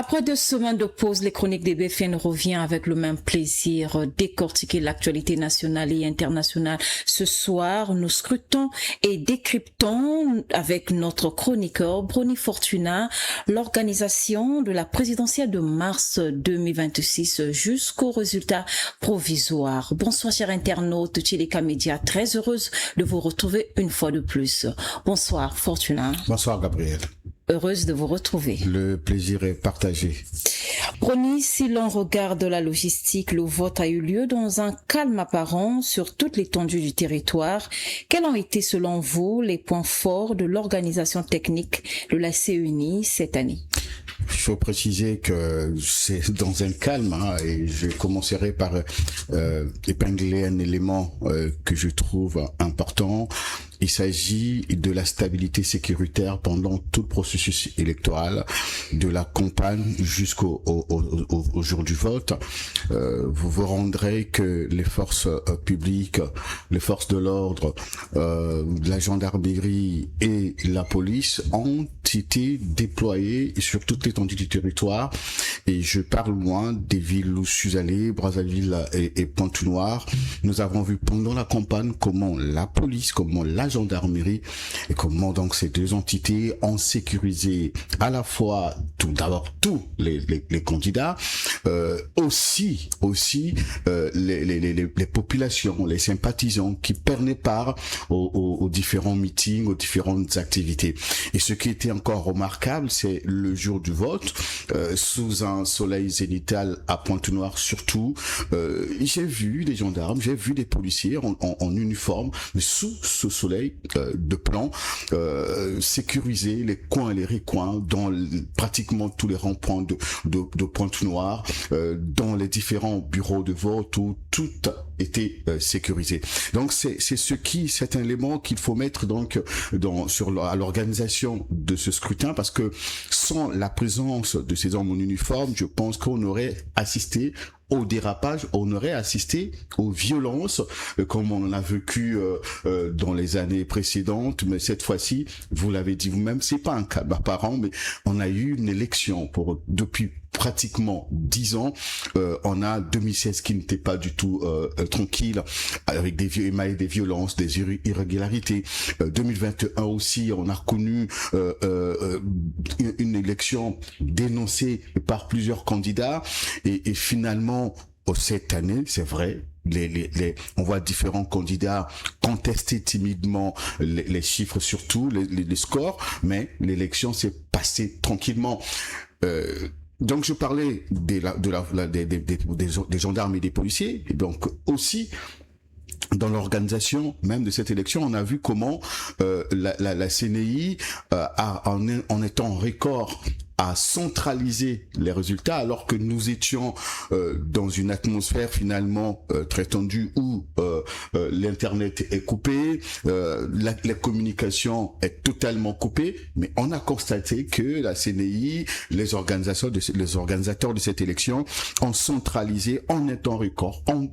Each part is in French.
Après 2 semaines de pause, les chroniques des BFM revient avec le même plaisir décortiquer l'actualité nationale et internationale. Ce soir, nous scrutons et décryptons avec notre chroniqueur Brony Fortuna l'organisation de la présidentielle de mars 2026 jusqu'aux résultats provisoires. Bonsoir chers internautes de Tcheleka Média, très heureuse de vous retrouver une fois de plus. Bonsoir Fortuna. Bonsoir Gabriel. Heureuse de vous retrouver. Le plaisir est partagé. Brony, si l'on regarde la logistique, le vote a eu lieu dans un calme apparent sur toute l'étendue du territoire. Quels ont été selon vous les points forts de l'organisation technique de la CENI cette année? Il faut préciser que c'est dans un calme, et je commencerai par épingler un élément que je trouve important. Il s'agit de la stabilité sécuritaire pendant tout le processus électoral, de la campagne jusqu'au au jour du vote. Vous vous rendrez que les forces publiques, les forces de l'ordre, la gendarmerie et la police ont été déployées sur toute l'étendue du territoire. Et je parle moins des villes où je suis allé, Brazzaville et Pointe-Noire. Nous avons vu pendant la campagne comment la police, comment la gendarmerie et comment donc ces deux entités ont sécurisé à la fois d'abord tous les candidats, aussi les populations, les sympathisants qui prenaient part aux différents meetings, aux différentes activités. Et ce qui était encore remarquable, c'est le jour du vote, sous un soleil zénithal à Pointe-Noire surtout, j'ai vu des gendarmes, j'ai vu des policiers en uniforme, mais sous ce soleil de plomb, sécuriser les coins et les recoins dans pratiquement tous les ronds-points de Pointe-Noire, dans les différents bureaux de vote où tout était sécurisé. Donc c'est un élément qu'il faut mettre donc à l'organisation de ce scrutin, parce que sans la présence de ces hommes en uniforme, je pense qu'on aurait assisté au dérapage, on aurait assisté aux violences comme on en a vécu dans les années précédentes, mais cette fois-ci, vous l'avez dit vous-même, c'est pas un cas apparent, mais on a eu une élection depuis pratiquement 10 ans. On a 2016 qui n'était pas du tout tranquille, avec des violences, des irrégularités. 2021 aussi, on a connu une élection dénoncée par plusieurs candidats, et finalement cette année, c'est vrai, on voit différents candidats contester timidement les chiffres, surtout les scores, mais l'élection s'est passée tranquillement. Donc je parlais des gendarmes et des policiers, et donc aussi dans l'organisation même de cette élection, on a vu comment la CNI en étant record à centraliser les résultats, alors que nous étions dans une atmosphère finalement très tendue où l'internet est coupé, la communication est totalement coupée, mais on a constaté que la CNI, les organisateurs de cette élection ont centralisé en un temps record, en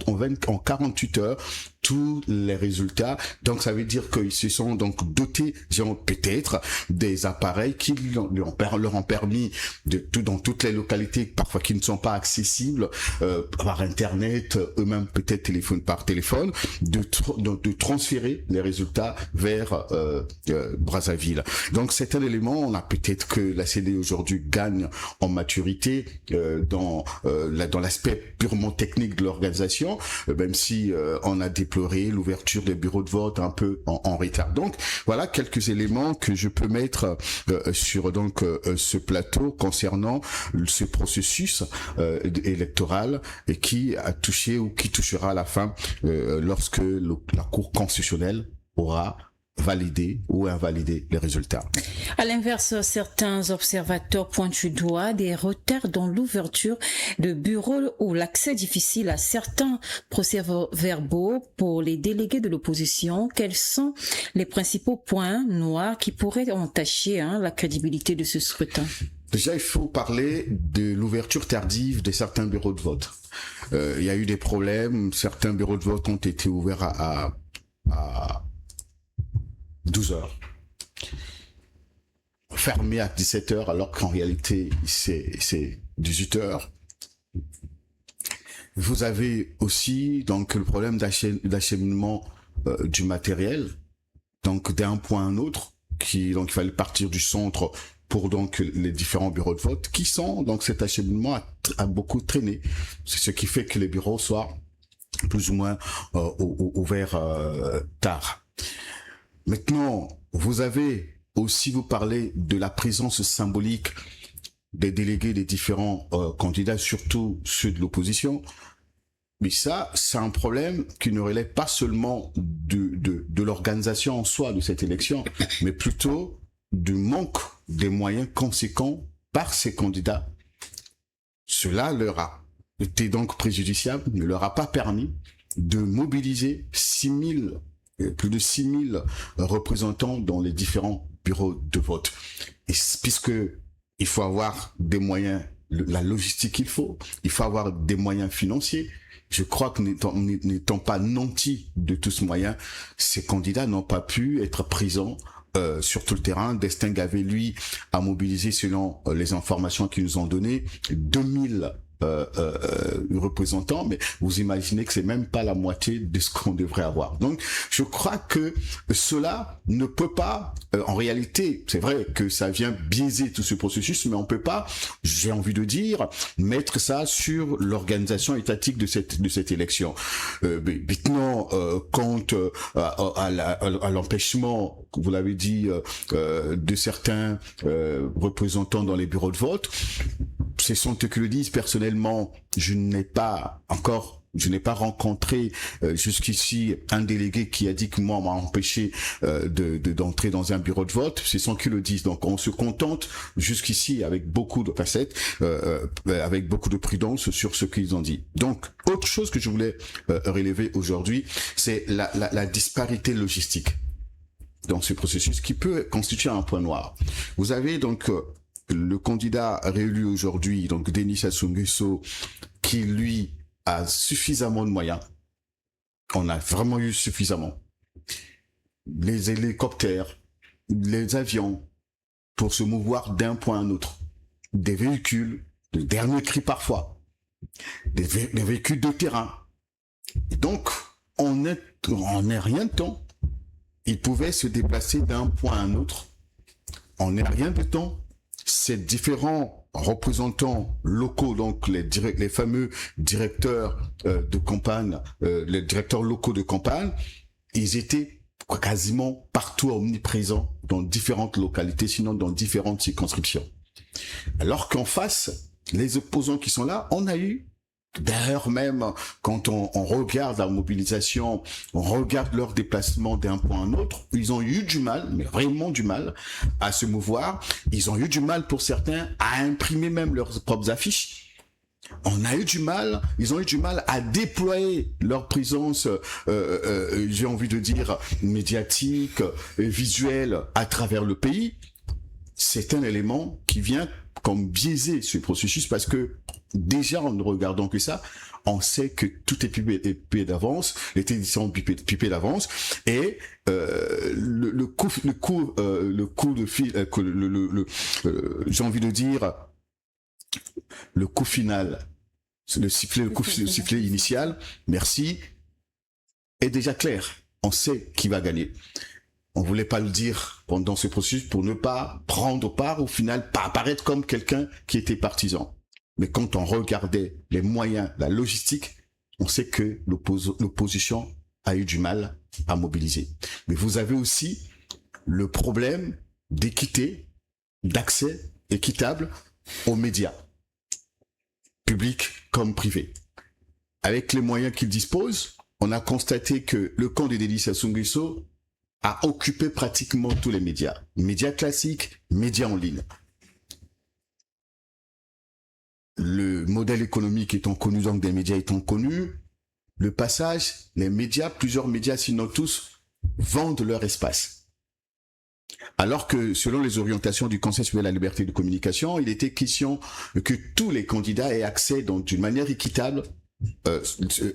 48 heures, tous les résultats. Donc ça veut dire qu'ils se sont donc dotés, peut-être, des appareils qui leur ont permis dans toutes les localités, parfois qui ne sont pas accessibles par internet, eux-mêmes peut-être par téléphone, de transférer les résultats vers Brazzaville. Donc c'est un élément. On a peut-être que la CNI aujourd'hui gagne en maturité dans l'aspect purement technique de l'organisation, même si on a déploré l'ouverture des bureaux de vote un peu en retard. Donc voilà quelques éléments que je peux mettre sur ce plateau concernant ce processus électoral, et qui a touché ou qui touchera à la fin lorsque la Cour constitutionnelle aura valider ou invalider les résultats. À l'inverse, certains observateurs pointent du doigt des retards dans l'ouverture de bureaux ou l'accès difficile à certains procès-verbaux pour les délégués de l'opposition. Quels sont les principaux points noirs qui pourraient entacher la crédibilité de ce scrutin? Déjà, il faut parler de l'ouverture tardive de certains bureaux de vote. Il y a eu des problèmes. Certains bureaux de vote ont été ouverts à 12 heures. fermé à 17h alors qu'en réalité c'est 18h. Vous avez aussi donc le problème d'acheminement du matériel, donc d'un point à un autre, donc il fallait partir du centre pour donc les différents bureaux de vote qui sont donc cet acheminement a beaucoup traîné. C'est ce qui fait que les bureaux soient plus ou moins ouverts tard. Maintenant, vous avez aussi, vous parlez de la présence symbolique des délégués des différents candidats, surtout ceux de l'opposition. Mais ça, c'est un problème qui ne relève pas seulement de l'organisation en soi de cette élection, mais plutôt du manque des moyens conséquents par ces candidats. Cela leur a été donc préjudiciable, ne leur a pas permis de mobiliser plus de 6000 représentants dans les différents bureaux de vote. Et puisque il faut avoir des moyens, la logistique qu'il faut avoir des moyens financiers. Je crois que n'étant pas nantis de tout ce moyen, ces candidats n'ont pas pu être présents sur tout le terrain. Destin Gavet, lui, a mobilisé, selon les informations qu'ils nous ont données, 2000 représentants, mais vous imaginez que c'est même pas la moitié de ce qu'on devrait avoir. Donc, je crois que cela ne peut pas, en réalité, c'est vrai que ça vient biaiser tout ce processus, mais on peut pas, j'ai envie de dire, mettre ça sur l'organisation étatique de cette élection. Maintenant, quant à l'empêchement, vous l'avez dit, de certains représentants dans les bureaux de vote, ce sont eux qui le disent. Personnellement, je n'ai pas rencontré jusqu'ici un délégué qui a dit que moi, on m'a empêché d'entrer dans un bureau de vote. Ce sont eux qui le disent. Donc, on se contente jusqu'ici avec beaucoup de facettes, avec beaucoup de prudence sur ce qu'ils ont dit. Donc, autre chose que je voulais relever aujourd'hui, c'est la disparité logistique dans ce processus qui peut constituer un point noir. Vous avez donc le candidat réélu aujourd'hui, donc Denis Sassou Nguesso, qui lui a suffisamment de moyens. On a vraiment eu suffisamment. Les hélicoptères, les avions, pour se mouvoir d'un point à un autre. Des véhicules de dernier cri parfois. Des véhicules de terrain. Donc, on est rien de temps. Il pouvait se déplacer d'un point à un autre. On n'est rien de temps. Ces différents représentants locaux, donc les fameux directeurs de campagne, les directeurs locaux de campagne, ils étaient quasiment partout omniprésents dans différentes localités, sinon dans différentes circonscriptions. Alors qu'en face, les opposants qui sont là, on a eu, d'ailleurs même quand on regarde la mobilisation, on regarde leur déplacement d'un point à un autre, ils ont eu du mal, mais vraiment du mal, à se mouvoir. Ils ont eu du mal pour certains à imprimer même leurs propres affiches. Ils ont eu du mal à déployer leur présence, j'ai envie de dire, médiatique, visuelle à travers le pays. C'est un élément qui vient comme biaiser ce processus parce que déjà en ne regardant que ça, on sait que tout est pipé d'avance, les télévisions sont pipées d'avance et le coup de fil, j'ai envie de dire le coup final, le sifflet initial, merci, est déjà clair. On sait qui va gagner. On voulait pas le dire pendant ce processus pour ne pas prendre part, au final, pas apparaître comme quelqu'un qui était partisan. Mais quand on regardait les moyens, la logistique, on sait que l'opposition a eu du mal à mobiliser. Mais vous avez aussi le problème d'équité, d'accès équitable aux médias, publics comme privés. Avec les moyens qu'ils disposent, on a constaté que le camp de Denis Sassou Nguesso a occupé pratiquement tous les médias classiques, médias en ligne. Le modèle économique étant connu, donc des médias étant connus, le passage, les médias, plusieurs médias, sinon tous, vendent leur espace. Alors que, selon les orientations du Conseil supérieur de la liberté de communication, il était question que tous les candidats aient accès, donc d'une manière équitable,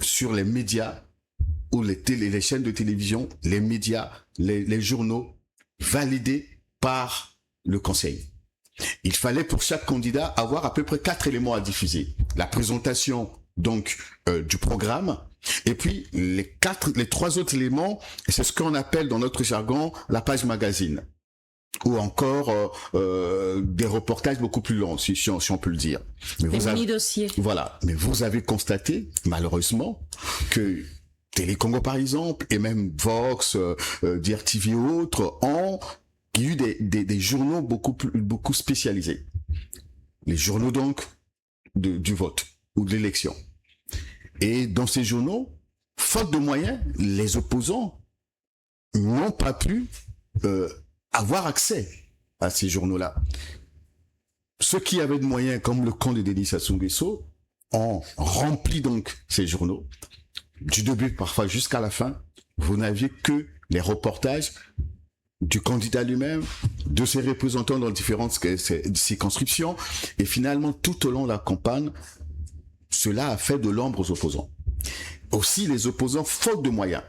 sur les médias, ou les chaînes de télévision, les médias, les journaux, validés par le conseil. Il fallait pour chaque candidat avoir à peu près 4 éléments à diffuser. La présentation donc du programme, et puis les 3 autres éléments, c'est ce qu'on appelle dans notre jargon la page magazine, ou encore des reportages beaucoup plus longs, si on peut le dire. Mais des mini-dossiers. Voilà, mais vous avez constaté, malheureusement, que Télé-Congo par exemple, et même Vox, DRTV et autres, il y a eu des journaux beaucoup spécialisés. Les journaux donc du vote ou de l'élection. Et dans ces journaux, faute de moyens, les opposants n'ont pas pu avoir accès à ces journaux-là. Ceux qui avaient de moyens, comme le camp de Denis Sassou Nguesso, ont rempli donc ces journaux. Du début parfois jusqu'à la fin, vous n'aviez que les reportages du candidat lui-même, de ses représentants dans différentes circonscriptions, et finalement tout au long de la campagne, cela a fait de l'ombre aux opposants. Aussi, les opposants, faute de moyens,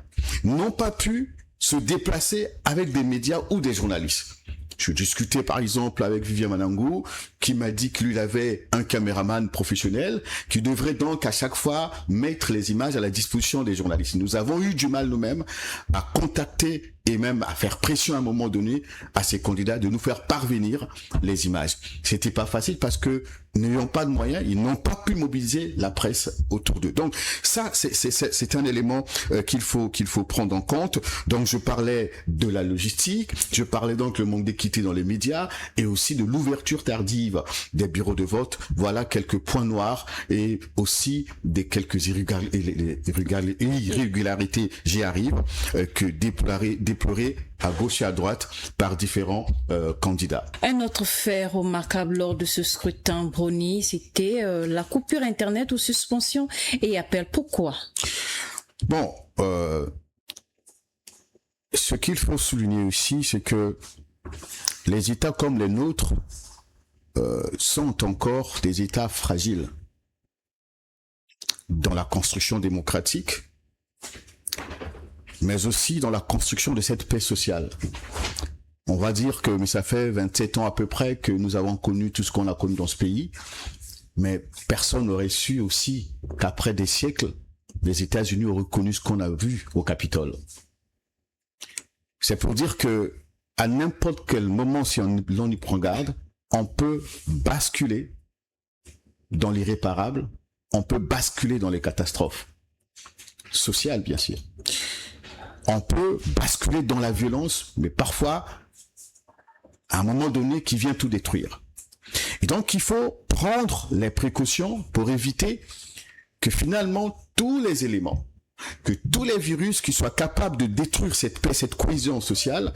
n'ont pas pu se déplacer avec des médias ou des journalistes. Je discutais par exemple avec Vivien Manangou, qui m'a dit qu'il lui avait un caméraman professionnel, qui devrait donc à chaque fois mettre les images à la disposition des journalistes. Nous avons eu du mal nous-mêmes à contacter et même à faire pression à un moment donné à ces candidats de nous faire parvenir les images. C'était pas facile parce que n'ayant pas de moyens, ils n'ont pas pu mobiliser la presse autour d'eux. Donc ça, c'est un élément qu'il faut prendre en compte. Donc je parlais de la logistique, je parlais donc le manque d'équité dans les médias et aussi de l'ouverture tardive des bureaux de vote. Voilà quelques points noirs et aussi des quelques irrégularités, j'y arrive, que déplorées à gauche et à droite par différents candidats. Un autre fait remarquable lors de ce scrutin, Brony, c'était la coupure Internet ou suspension et appel. Pourquoi? Bon, ce qu'il faut souligner aussi, c'est que les États comme les nôtres sont encore des États fragiles dans la construction démocratique, mais aussi dans la construction de cette paix sociale. On va dire que mais ça fait 27 ans à peu près que nous avons connu tout ce qu'on a connu dans ce pays, mais personne n'aurait su aussi qu'après des siècles, les États-Unis auraient connu ce qu'on a vu au Capitole. C'est pour dire que à n'importe quel moment, si l'on y prend garde, on peut basculer dans l'irréparable, on peut basculer dans les catastrophes sociales, bien sûr. On peut basculer dans la violence, mais parfois, à un moment donné, qui vient tout détruire. Et donc, il faut prendre les précautions pour éviter que finalement, tous les éléments, que tous les virus qui soient capables de détruire cette paix, cette cohésion sociale,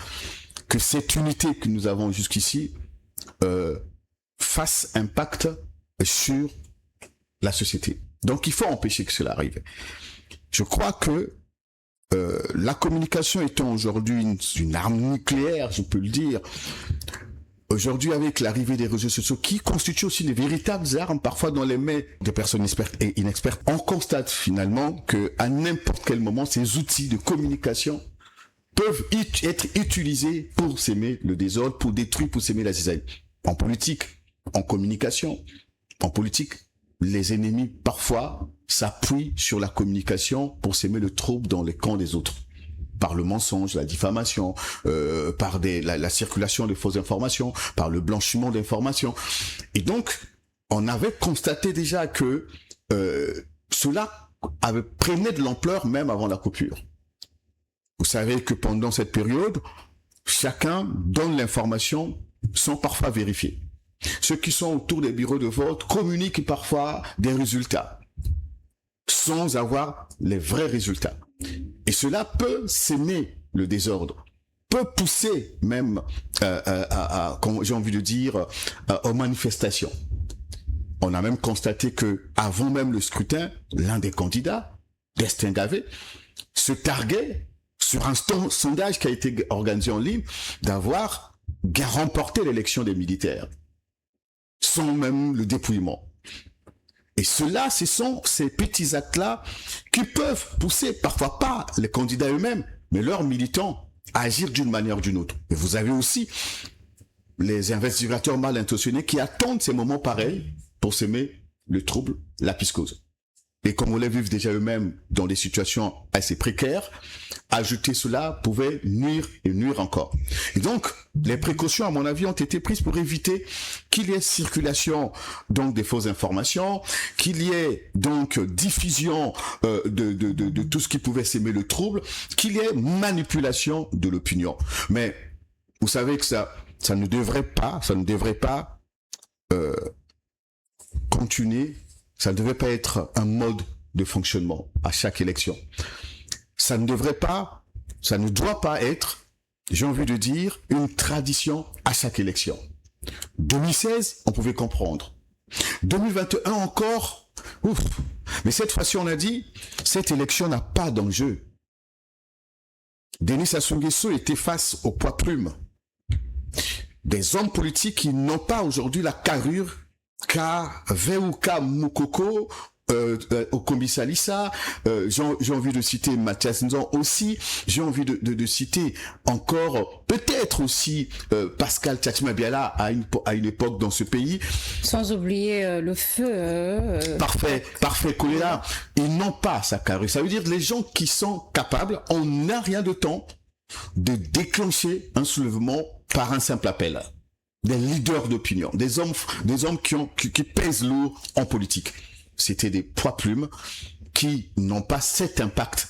que cette unité que nous avons jusqu'ici fasse impact sur la société. Donc, il faut empêcher que cela arrive. Je crois que la communication étant aujourd'hui une arme nucléaire, je peux le dire, aujourd'hui avec l'arrivée des réseaux sociaux qui constituent aussi des véritables armes parfois dans les mains de personnes expertes et inexpertes, on constate finalement que à n'importe quel moment ces outils de communication peuvent être utilisés pour s'aimer le désordre, pour détruire, pour s'aimer la cisaille. En politique, en communication, en politique, les ennemis parfois s'appuient sur la communication pour s'aimer le trouble dans les camps des autres. Par le mensonge, la diffamation, par la circulation de fausses informations, par le blanchiment d'informations. Et donc, on avait constaté déjà que cela avait pris de l'ampleur même avant la coupure. Vous savez que pendant cette période, chacun donne l'information sans parfois vérifier. Ceux qui sont autour des bureaux de vote communiquent parfois des résultats sans avoir les vrais résultats. Et cela peut s'aimer le désordre, peut pousser même, comme j'ai envie de dire, aux manifestations. On a même constaté que, avant même le scrutin, l'un des candidats, Destin Gavé, se targuait sur un sondage qui a été organisé en ligne d'avoir remporté l'élection des militaires, sans même le dépouillement. Et cela, ce sont ces petits actes-là qui peuvent pousser, parfois pas les candidats eux-mêmes, mais leurs militants à agir d'une manière ou d'une autre. Et vous avez aussi les investigateurs mal intentionnés qui attendent ces moments pareils pour semer le trouble, la psychose. Les Congolais vivent déjà eux-mêmes dans des situations assez précaires. Ajouter cela pouvait nuire et nuire encore. Et donc, les précautions, à mon avis, ont été prises pour éviter qu'il y ait circulation donc des fausses informations, qu'il y ait donc diffusion de tout ce qui pouvait s'aimer le trouble, qu'il y ait manipulation de l'opinion. Mais vous savez que ça ne devrait pas continuer. Ça ne devrait pas être un mode de fonctionnement à chaque élection. Ça ne doit pas être, j'ai envie de dire, une tradition à chaque élection. 2016, on pouvait comprendre. 2021 encore, ouf. Mais cette fois-ci, on a dit, cette élection n'a pas d'enjeu. Denis Sassou Nguesso était face au poids plume. Des hommes politiques qui n'ont pas aujourd'hui la carrure qu'a Veuka Moukoko, Okombi Salissa, j'ai envie de citer Mathias Nzon aussi, j'ai envie de citer encore peut-être aussi Pascal Tchatchima Biala à une époque dans ce pays. Sans oublier le feu. Parfait, Koléa. Ils n'ont pas sa carrure. Ça veut dire les gens qui sont capables, on n'a rien de temps de déclencher un soulèvement par un simple appel. Des leaders d'opinion, des hommes qui pèsent lourd en politique. C'était des poids plumes qui n'ont pas cet impact.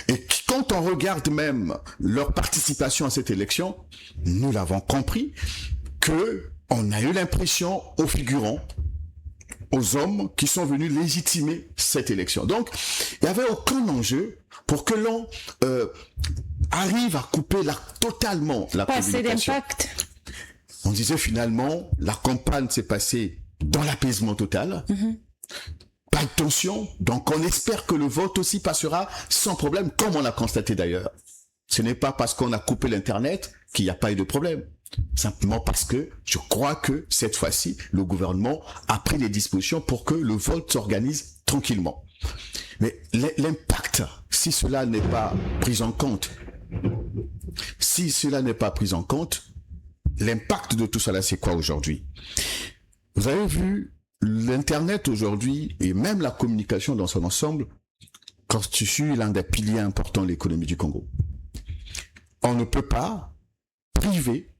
Et quand on regarde même leur participation à cette élection, nous l'avons compris que on a eu l'impression aux figurants, aux hommes qui sont venus légitimer cette élection. Donc, il n'y avait aucun enjeu pour que l'on arrive à couper totalement la communication. Pas assez d'impact. On disait finalement, la campagne s'est passée dans l'apaisement total. Pas de tension. Donc on espère que le vote aussi passera sans problème, comme on l'a constaté d'ailleurs. Ce n'est pas parce qu'on a coupé l'Internet qu'il n'y a pas eu de problème. Simplement parce que je crois que cette fois-ci, le gouvernement a pris les dispositions pour que le vote s'organise tranquillement. Mais l'impact, si cela n'est pas pris en compte, l'impact de tout cela, c'est quoi aujourd'hui? Vous avez vu, l'Internet aujourd'hui, et même la communication dans son ensemble, constitue l'un des piliers importants de l'économie du Congo. On ne peut pas priver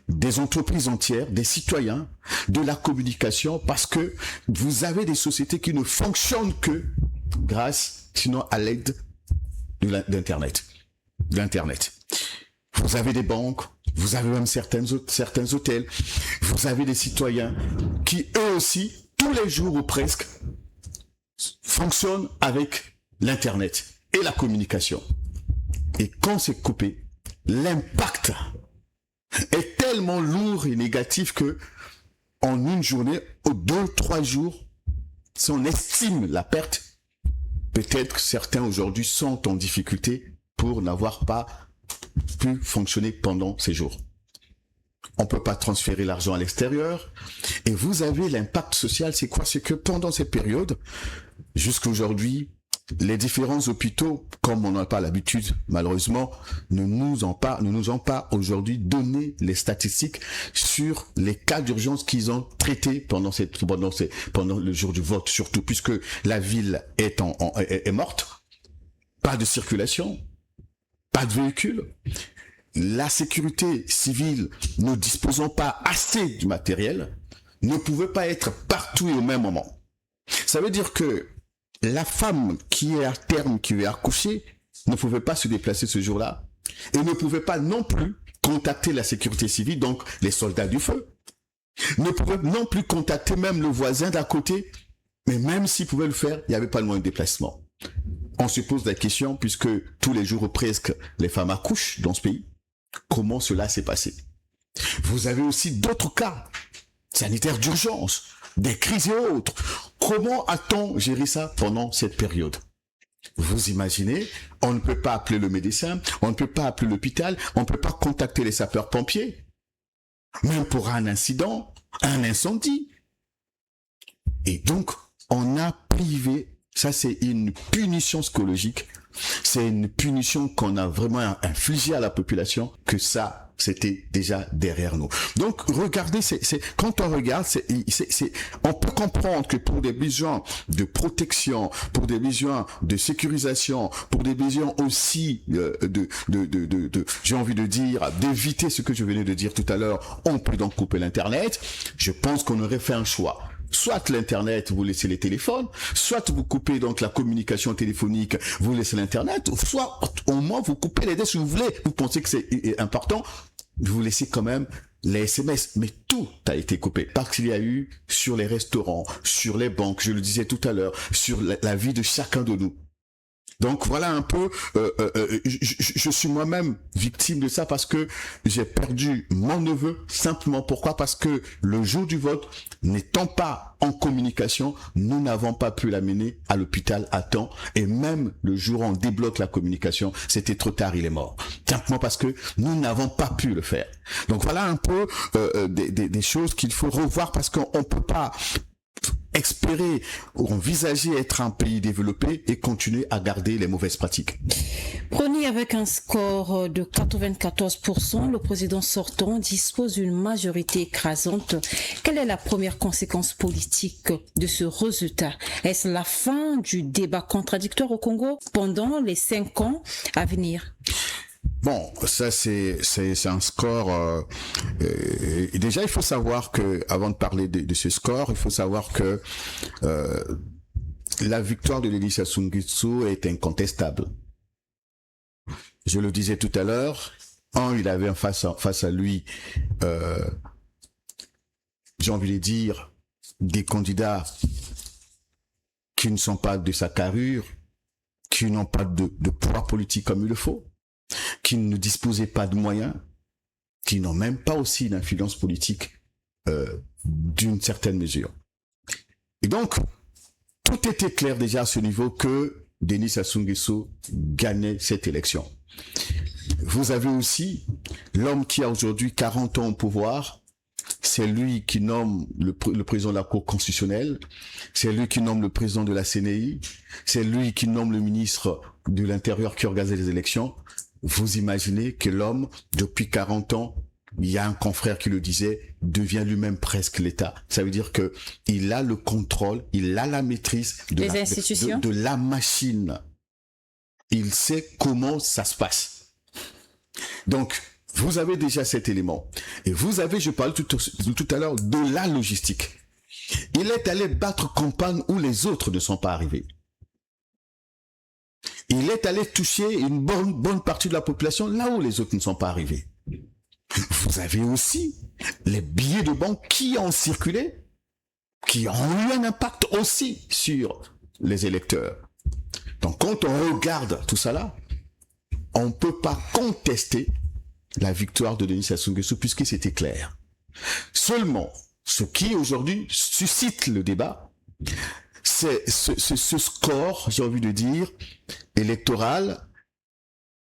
des entreprises entières, des citoyens, de la communication, parce que vous avez des sociétés qui ne fonctionnent que grâce, sinon à l'aide de l'Internet. Vous avez des banques, vous avez même certains hôtels, vous avez des citoyens qui eux aussi, tous les jours ou presque, fonctionnent avec l'Internet et la communication. Et quand c'est coupé, l'impact est tellement lourd et négatif que en une journée, ou 2-3 jours, si on estime la perte, peut-être que certains aujourd'hui sont en difficulté pour n'avoir pas pu fonctionner pendant ces jours. On peut pas transférer l'argent à l'extérieur. Et vous avez l'impact social, c'est quoi? C'est que pendant cette période, jusqu'à aujourd'hui, les différents hôpitaux, comme on n'a pas l'habitude, malheureusement, ne nous ont pas aujourd'hui donné les statistiques sur les cas d'urgence qu'ils ont traités pendant le jour du vote, surtout puisque la ville est morte. Pas de circulation, pas de véhicules. La sécurité civile, ne disposant pas assez du matériel, ne pouvait pas être partout et au même moment. Ça veut dire que la femme qui est à terme, qui est accouchée, ne pouvait pas se déplacer ce jour-là et ne pouvait pas non plus contacter la sécurité civile, donc les soldats du feu. Ne pouvait non plus contacter même le voisin d'à côté, mais même s'il pouvait le faire, il n'y avait pas le moyen de déplacement. On se pose la question, puisque tous les jours presque, les femmes accouchent dans ce pays. Comment cela s'est passé? Vous avez aussi d'autres cas sanitaires d'urgence, des crises et autres. Comment a-t-on géré ça pendant cette période? Vous imaginez, on ne peut pas appeler le médecin, on ne peut pas appeler l'hôpital, on ne peut pas contacter les sapeurs-pompiers, même pour un incident, un incendie. Et donc, on a privé, ça c'est une punition psychologique C'est une punition qu'on a vraiment infligée à la population, que ça, c'était déjà derrière nous. Donc, regardez, quand on regarde, on peut comprendre que pour des besoins de protection, pour des besoins de sécurisation, pour des besoins aussi j'ai envie de dire, d'éviter ce que je venais de dire tout à l'heure, on peut donc couper l'Internet. Je pense qu'on aurait fait un choix. Soit l'Internet, vous laissez les téléphones, soit vous coupez donc la communication téléphonique, vous laissez l'Internet, soit au moins vous coupez les deux si vous voulez. Vous pensez que c'est important, vous laissez quand même les SMS, mais tout a été coupé parce qu'il y a eu sur les restaurants, sur les banques, je le disais tout à l'heure, sur la vie de chacun de nous. Donc voilà un peu, je suis moi-même victime de ça parce que j'ai perdu mon neveu, simplement pourquoi? Parce que le jour du vote, n'étant pas en communication, nous n'avons pas pu l'amener à l'hôpital à temps, et même le jour où on débloque la communication, c'était trop tard, il est mort. Simplement parce que nous n'avons pas pu le faire. Donc voilà un peu des choses qu'il faut revoir parce qu'on peut pas espérer ou envisager être un pays développé et continuer à garder les mauvaises pratiques. Prenez avec un score de 94%, le président sortant dispose d'une majorité écrasante. Quelle est la première conséquence politique de ce résultat? Est-ce la fin du débat contradictoire au Congo pendant les 5 ans à venir? Bon, ça c'est un score. Déjà, il faut savoir que, avant de parler de ce score, il faut savoir que la victoire de Denis Sassou Nguesso est incontestable. Je le disais tout à l'heure, il avait face à lui, j'ai envie de dire, des candidats qui ne sont pas de sa carrure, qui n'ont pas de poids politique comme il le faut, qui ne disposaient pas de moyens, qui n'ont même pas aussi d'influence politique d'une certaine mesure. Et donc, tout était clair déjà à ce niveau que Denis Sassou Nguesso gagnait cette élection. Vous avez aussi l'homme qui a aujourd'hui 40 ans au pouvoir, c'est lui qui nomme le président de la Cour constitutionnelle, c'est lui qui nomme le président de la CNI, c'est lui qui nomme le ministre de l'Intérieur qui organise les élections. Vous imaginez que l'homme, depuis 40 ans, il y a un confrère qui le disait, devient lui-même presque l'État. Ça veut dire que il a le contrôle, il a la maîtrise de la machine. Il sait comment ça se passe. Donc, vous avez déjà cet élément. Et vous avez, je parlais tout à l'heure, de la logistique. Il est allé battre campagne où les autres ne sont pas arrivés. Il est allé toucher une bonne partie de la population là où les autres ne sont pas arrivés. Vous avez aussi les billets de banque qui ont circulé, qui ont eu un impact aussi sur les électeurs. Donc quand on regarde tout ça là, on ne peut pas contester la victoire de Denis Sassou Nguesso puisque c'était clair. Seulement, ce qui aujourd'hui suscite le débat, c'est ce score, j'ai envie de dire, électoral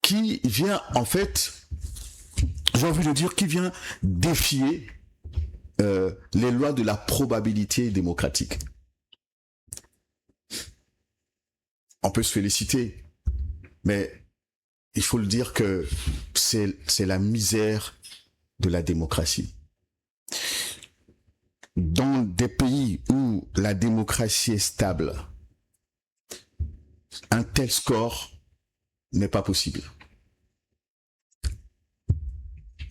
qui vient en fait, j'ai envie de dire, qui vient défier les lois de la probabilité démocratique. On peut se féliciter, mais il faut le dire que c'est la misère de la démocratie. Dans des pays où la démocratie est stable, un tel score n'est pas possible.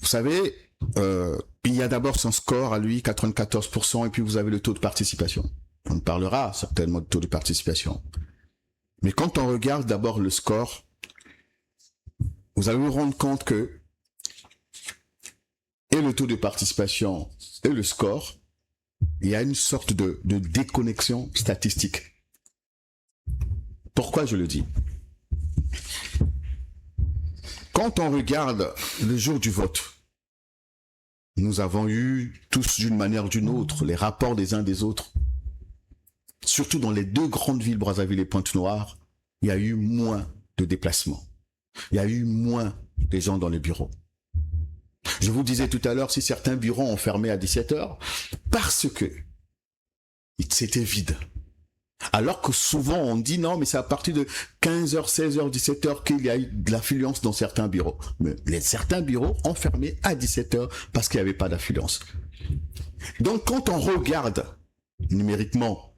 Vous savez, il y a d'abord son score à lui, 94%, et puis vous avez le taux de participation. On parlera certainement de taux de participation. Mais quand on regarde d'abord le score, vous allez vous rendre compte que et le taux de participation et le score, il y a une sorte de déconnexion statistique. Pourquoi je le dis? Quand on regarde le jour du vote, nous avons eu tous d'une manière ou d'une autre les rapports des uns des autres. Surtout dans les deux grandes villes, Brazzaville et Pointe-Noire, il y a eu moins de déplacements. Il y a eu moins de gens dans les bureaux. Je vous disais tout à l'heure, si certains bureaux ont fermé à 17h, parce que c'était vide. Alors que souvent on dit non, mais c'est à partir de 15h, 16h, 17h qu'il y a eu de l'affluence dans certains bureaux. Mais certains bureaux ont fermé à 17h parce qu'il n'y avait pas d'affluence. Donc quand on regarde numériquement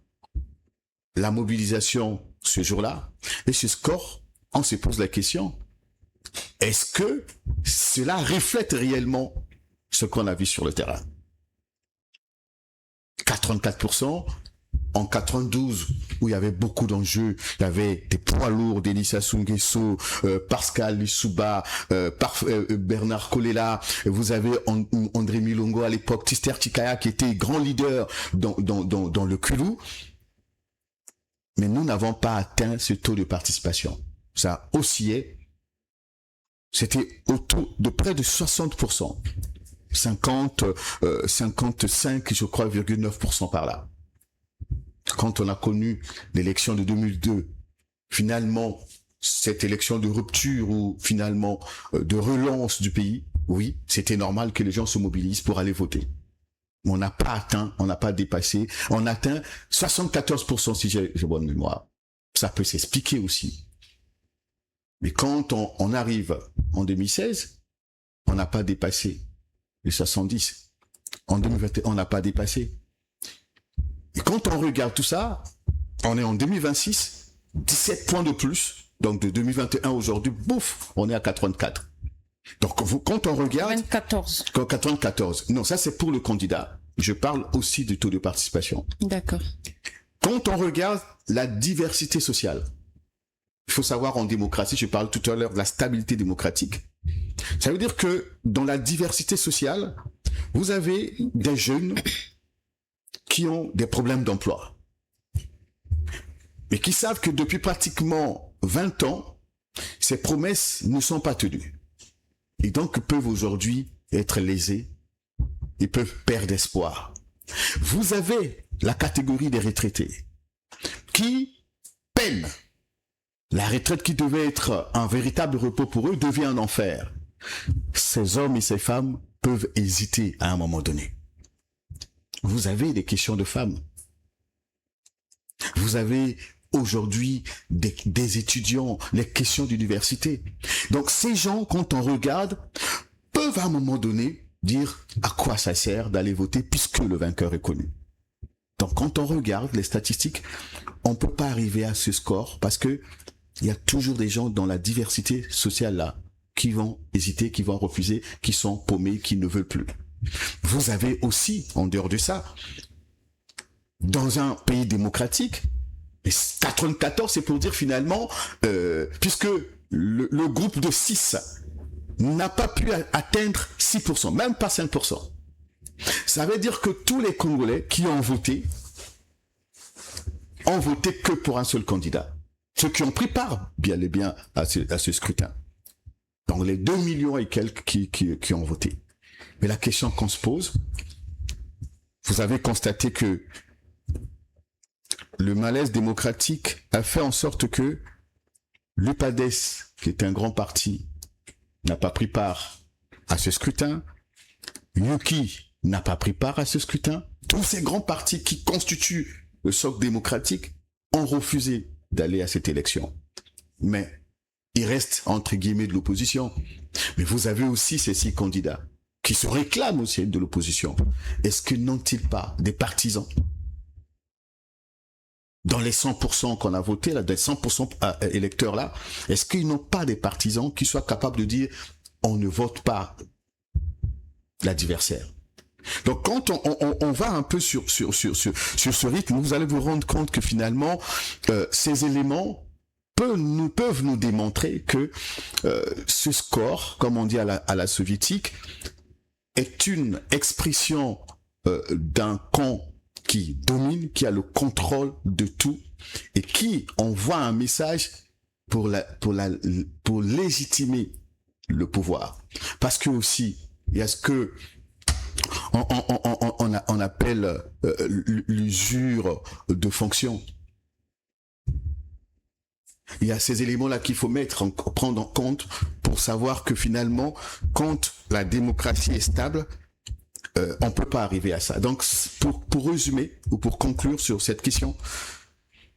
la mobilisation ce jour-là et ce score, on se pose la question, est-ce que cela reflète réellement ce qu'on a vu sur le terrain? 84%. En 92, où il y avait beaucoup d'enjeux, il y avait des poids lourds, Denis Sassou Nguesso, Pascal Lissouba, Bernard Kolela, vous avez André Milongo à l'époque, Tister Tikaya qui était grand leader dans le Kulou. Mais nous n'avons pas atteint ce taux de participation. Ça oscillait. C'était autour de près de 60%. 55, je crois, 9% par là. Quand on a connu l'élection de 2002, finalement, cette élection de rupture ou finalement de relance du pays, oui, c'était normal que les gens se mobilisent pour aller voter. Mais on n'a pas atteint, on n'a pas dépassé, on a atteint 74% si j'ai bonne mémoire. Ça peut s'expliquer aussi. Mais quand on arrive en 2016, on n'a pas dépassé les 70. En 2021, on n'a pas dépassé. Et quand on regarde tout ça, on est en 2026, 17 points de plus. Donc de 2021 aujourd'hui, bouf, on est à 84. Donc quand on regarde... 94. Non, ça c'est pour le candidat. Je parle aussi du taux de participation. D'accord. Quand on regarde la diversité sociale, il faut savoir en démocratie, je parle tout à l'heure de la stabilité démocratique. Ça veut dire que dans la diversité sociale, vous avez des jeunes qui ont des problèmes d'emploi, mais qui savent que depuis pratiquement 20 ans, ces promesses ne sont pas tenues. Et donc peuvent aujourd'hui être lésés, ils peuvent perdre espoir. Vous avez la catégorie des retraités qui peinent. La retraite qui devait être un véritable repos pour eux devient un enfer. Ces hommes et ces femmes peuvent hésiter à un moment donné. Vous avez des questions de femmes. Vous avez aujourd'hui des étudiants, les questions d'université. Donc ces gens, quand on regarde, peuvent à un moment donné dire à quoi ça sert d'aller voter puisque le vainqueur est connu. Donc quand on regarde les statistiques, on ne peut pas arriver à ce score parce que il y a toujours des gens dans la diversité sociale là qui vont hésiter, qui vont refuser, qui sont paumés, qui ne veulent plus. Vous avez aussi, en dehors de ça, dans un pays démocratique, 94, c'est pour dire finalement, puisque le groupe de 6 n'a pas pu atteindre 6%, même pas 5%. Ça veut dire que tous les Congolais qui ont voté que pour un seul candidat. Ceux qui ont pris part, bien et bien, à ce scrutin. Dans les 2 millions et quelques qui ont voté. Mais la question qu'on se pose, vous avez constaté que le malaise démocratique a fait en sorte que l'UPADES, qui est un grand parti, n'a pas pris part à ce scrutin. Yuki n'a pas pris part à ce scrutin. Tous ces grands partis qui constituent le socle démocratique ont refusé d'aller à cette élection. Mais il reste, entre guillemets, de l'opposition. Mais vous avez aussi ces 6 candidats qui se réclament aussi de l'opposition. Est-ce que n'ont-ils pas des partisans? Dans les 100% qu'on a voté, là, des 100% électeurs là, est-ce qu'ils n'ont pas des partisans qui soient capables de dire on ne vote pas l'adversaire? Donc quand on va un peu sur ce rythme, vous allez vous rendre compte que finalement, ces éléments peuvent nous démontrer que ce score, comme on dit à la soviétique, est une expression d'un camp qui domine, qui a le contrôle de tout et qui envoie un message pour légitimer le pouvoir. Parce que aussi, il y a ce que on appelle l'usure de fonction. Il y a ces éléments-là qu'il faut prendre en compte pour savoir que finalement, quand la démocratie est stable, on peut pas arriver à ça. Donc, pour résumer ou pour conclure sur cette question,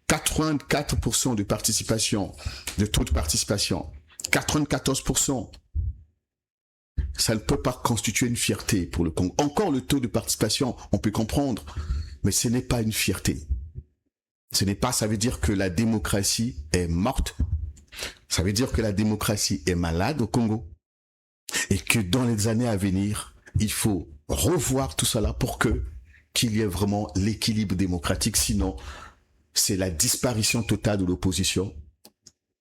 84% de participation, de taux de participation, 94%. Ça ne peut pas constituer une fierté pour le Congo. Encore le taux de participation, on peut comprendre, mais ce n'est pas une fierté. Ça veut dire que la démocratie est morte. Ça veut dire que la démocratie est malade au Congo. Et que dans les années à venir, il faut revoir tout cela pour qu'il y ait vraiment l'équilibre démocratique. Sinon, c'est la disparition totale de l'opposition.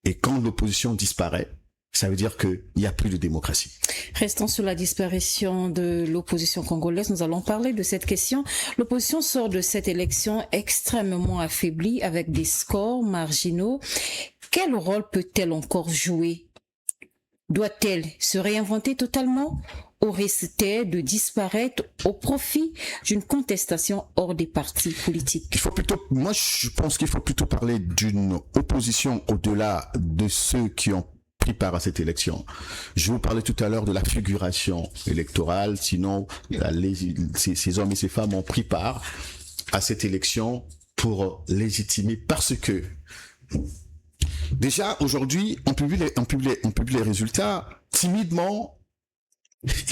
Et quand l'opposition disparaît, ça veut dire qu'il n'y a plus de démocratie. Restons sur la disparition de l'opposition congolaise. Nous allons parler de cette question. L'opposition sort de cette élection extrêmement affaiblie avec des scores marginaux. Quel rôle peut-elle encore jouer? Doit-elle se réinventer totalement ou risque-t-elle de disparaître au profit d'une contestation hors des partis politiques? Moi, je pense qu'il faut plutôt parler d'une opposition au-delà de ceux qui ont pris part à cette élection. Je vous parlais tout à l'heure de la figuration électorale, sinon ces hommes et ces femmes ont pris part à cette élection pour légitimer, parce que déjà aujourd'hui on publie les résultats timidement.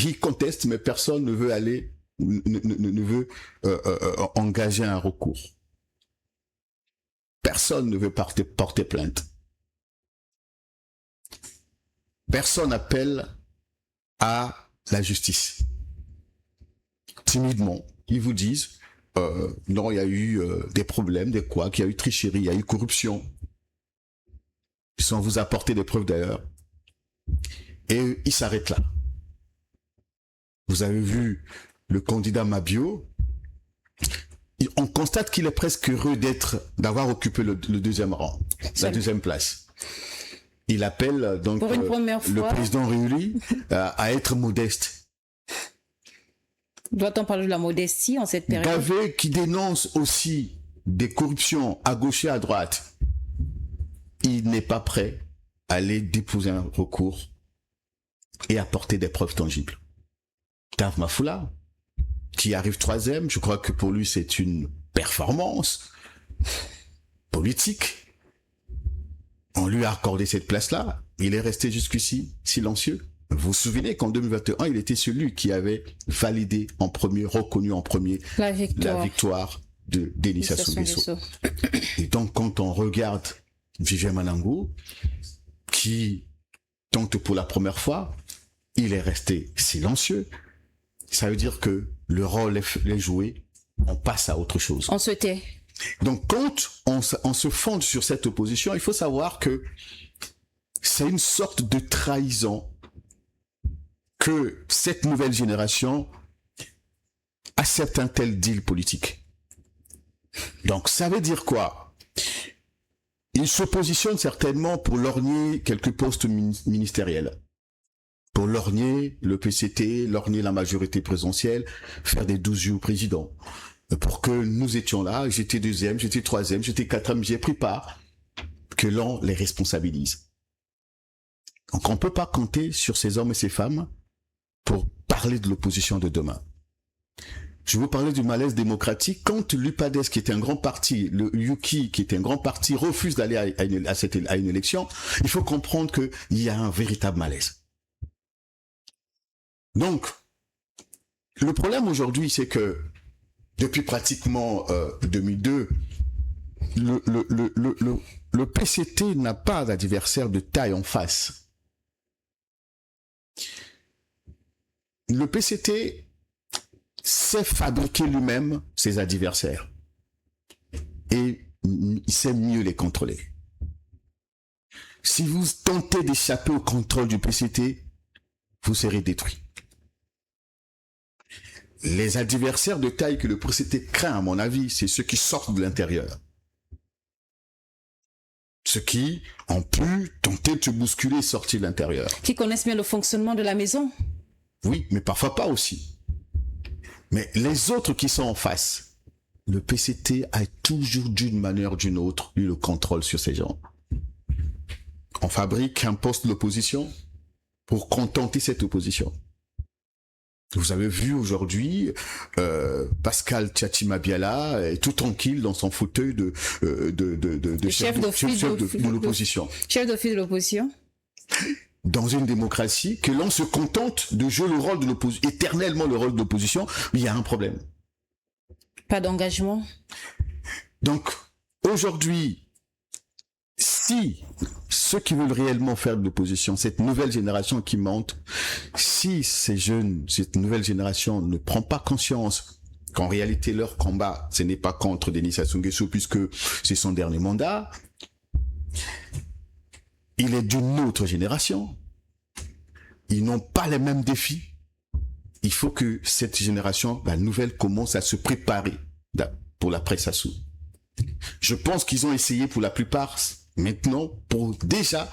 Ils contestent, mais personne ne veut ne veut engager un recours. Personne ne veut porter plainte. Personne n'appelle à la justice. Timidement, ils vous disent non, il y a eu des problèmes, qu'il y a eu tricherie, il y a eu corruption. Sans vous apporter des preuves d'ailleurs. Et ils s'arrêtent là. Vous avez vu le candidat Mabio. On constate qu'il est presque heureux d'avoir occupé le deuxième rang, la deuxième place. Il appelle donc le président Riuli à être modeste. Doit-on parler de la modestie en cette période? Gavé qui dénonce aussi des corruptions à gauche et à droite. Il n'est pas prêt à aller déposer un recours et apporter des preuves tangibles. Dave Mafoula, qui arrive troisième, je crois que pour lui c'est une performance politique. On lui a accordé cette place-là. Il est resté jusqu'ici silencieux. Vous vous souvenez qu'en 2021, il était celui qui avait validé en premier, reconnu en premier la victoire de Denis Sassou Nguesso. Et donc quand on regarde Vivien Manangou, qui tente pour la première fois, il est resté silencieux. Ça veut dire que le rôle est joué, on passe à autre chose. On se tait. Donc quand on se fonde sur cette opposition, il faut savoir que c'est une sorte de trahison que cette nouvelle génération accepte un tel deal politique. Donc ça veut dire quoi? Il se positionne certainement pour lorgner quelques postes ministériels, pour lorgner le PCT, lorgner la majorité présidentielle, faire des 12 jours président. Pour que nous étions là, j'étais deuxième, j'étais troisième, j'étais quatrième, j'ai pris part, que l'on les responsabilise. Donc on ne peut pas compter sur ces hommes et ces femmes pour parler de l'opposition de demain. Je vous parlais du malaise démocratique. Quand l'UPADES, qui était un grand parti, le UKI, qui était un grand parti, refuse d'aller à une élection, il faut comprendre qu'il y a un véritable malaise. Donc, le problème aujourd'hui, c'est que depuis pratiquement 2002, le PCT n'a pas d'adversaire de taille en face. Le PCT sait fabriquer lui-même ses adversaires et il sait mieux les contrôler. Si vous tentez d'échapper au contrôle du PCT, vous serez détruit. Les adversaires de taille que le PCT craint, à mon avis, c'est ceux qui sortent de l'intérieur. Ceux qui ont pu tenter de se bousculer et sortir de l'intérieur. Qui connaissent bien le fonctionnement de la maison. Oui, mais parfois pas aussi. Mais les autres qui sont en face, le PCT a toujours d'une manière ou d'une autre eu le contrôle sur ces gens. On fabrique un poste d'opposition pour contenter cette opposition. Vous avez vu aujourd'hui Pascal Tchati-Mabiala est tout tranquille dans son fauteuil de chef de l'opposition. Chef d'office de l'opposition. Dans une démocratie, que l'on se contente de jouer le rôle de l'opposition, éternellement le rôle de l'opposition, mais il y a un problème. Pas d'engagement. Donc, aujourd'hui, si ceux qui veulent réellement faire de l'opposition, cette nouvelle génération qui monte, si cette nouvelle génération ne prend pas conscience qu'en réalité leur combat, ce n'est pas contre Denis Sassou Nguesso puisque c'est son dernier mandat, il est d'une autre génération. Ils n'ont pas les mêmes défis. Il faut que cette génération, la nouvelle, commence à se préparer pour l'après Sassou. Je pense qu'ils ont essayé pour la plupart maintenant pour déjà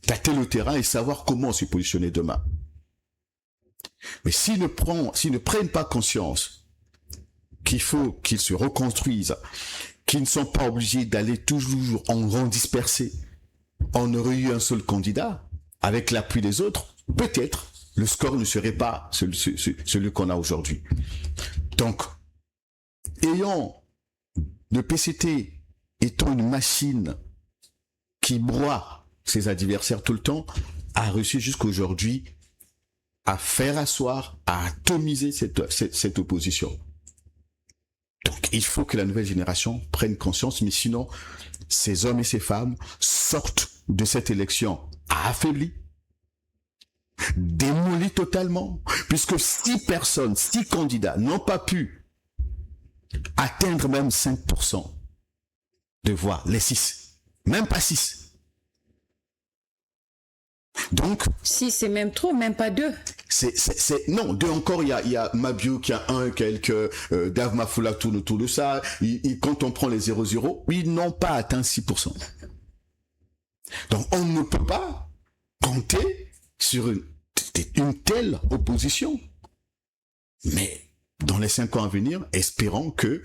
tâter le terrain et savoir comment se positionner demain. Mais s'ils ne prennent pas conscience qu'il faut qu'ils se reconstruisent, qu'ils ne sont pas obligés d'aller toujours en rang dispersé, on aurait eu un seul candidat, avec l'appui des autres, peut-être le score ne serait pas celui qu'on a aujourd'hui. Donc, le PCT étant une machine qui broie ses adversaires tout le temps, a réussi jusqu'aujourd'hui à faire asseoir, à atomiser cette opposition. Donc, il faut que la nouvelle génération prenne conscience, mais sinon, ces hommes et ces femmes sortent de cette élection affaiblis, démolis totalement, puisque 6 candidats n'ont pas pu atteindre même 5% de voix, les 6, même pas 6. Donc 6 c'est même trop, même pas 2. Non, 2 encore, il y a Mabio qui a 1, quelques Dave Mafoula tourne autour de ça, quand on prend les 0-0, ils n'ont pas atteint 6%. Donc on ne peut pas compter sur une telle opposition. Mais dans les 5 ans à venir, espérons que